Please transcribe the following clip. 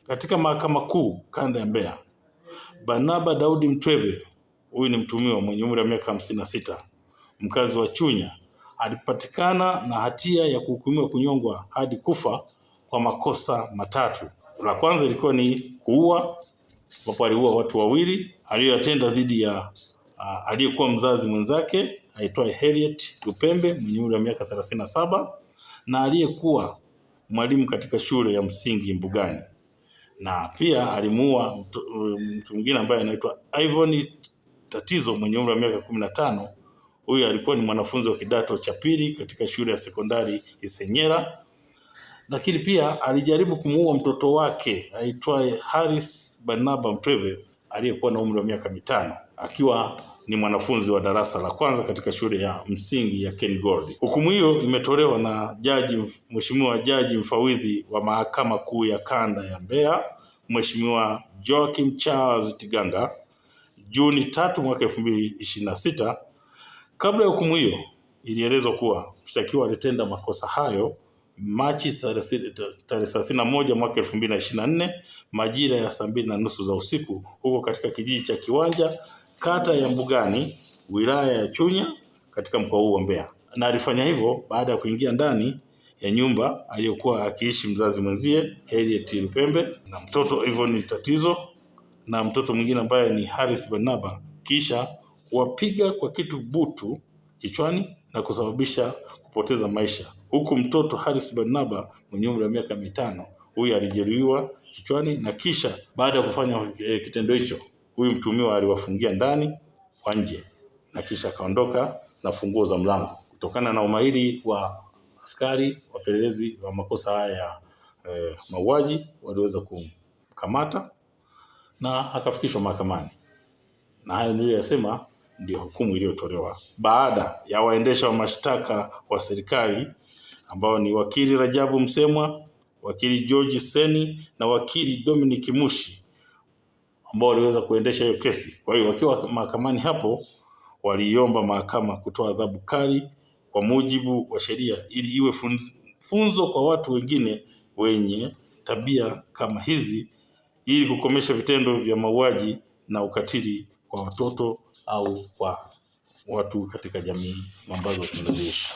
Katika Mahakama Kuu Kanda ya Mbeya, Barnaba Daudi Mtweve, huyu ni mtuhumiwa mwenye umri wa miaka 56, mkazi wa Chunya, alipatikana na hatia ya kuhukumiwa kunyongwa hadi kufa kwa makosa matatu. La kwanza ilikuwa ni kuua, ambapo aliua watu wawili aliyotenda dhidi ya aliyekuwa mzazi mwenzake aitwaye Harriet Lupembe mwenye umri wa miaka 37 na aliyekuwa mwalimu katika shule ya msingi Mbugani. Na pia alimuua mtu mwingine ambaye anaitwa Ivan Tatizo mwenye umri wa miaka 15. Huyu alikuwa ni mwanafunzi wa kidato cha pili katika shule ya sekondari Isenyera. Lakini pia alijaribu kumuua mtoto wake aitwaye Haris Barnaba Mtweve aliyekuwa na umri wa miaka 5 akiwa ni mwanafunzi wa darasa la kwanza katika shule ya msingi ya Ken Gold. Hukumu hiyo imetolewa na Mheshimiwa Jaji Mfawidhi wa Mahakama Kuu ya Kanda ya Mbeya, Mheshimiwa Joachim Charles Tiganga, Juni 3 mwaka 2026. Kabla ya hukumu hiyo, ilielezwa kuwa mshtakiwa alitenda makosa hayo Machi 31 mwaka 2024 majira ya 2:30 za usiku huko katika kijiji cha Kiwanja, kata ya Mbugani, wilaya ya Chunya, katika mkoa huu wa Mbeya. Na alifanya hivyo baada ya kuingia ndani ya nyumba aliyokuwa akiishi mzazi mwenzie Harriet Lupembe na mtoto Ivan Tatizo na mtoto mwingine ambaye ni Haris Barnaba, kisha kuwapiga kwa kitu butu kichwani na kusababisha kupoteza maisha. Huku mtoto Haris Barnaba mwenye umri wa miaka 5, huyu alijeruhiwa kichwani, na kisha baada ya kufanya kitendo hicho, huyu mtuhumiwa aliwafungia ndani kwa nje na kisha akaondoka na funguo za mlango. Kutokana na umahiri wa askari wapelelezi wa makosa haya ya mauaji, waliweza kumkamata na akafikishwa mahakamani. Na hayo niliyosema ndio hukumu iliyotolewa baada ya waendesha wa mashtaka wa serikali ambao ni wakili Rajabu Msemwa, wakili George Seni na wakili Dominic Mushi ambao waliweza kuendesha hiyo kesi. Kwa hiyo wakiwa mahakamani hapo, waliomba mahakama kutoa adhabu kali kwa mujibu wa sheria ili iwe funzo kwa watu wengine wenye tabia kama hizi, ili kukomesha vitendo vya mauaji na ukatili kwa watoto au kwa watu katika jamii ambazo tunaziishi.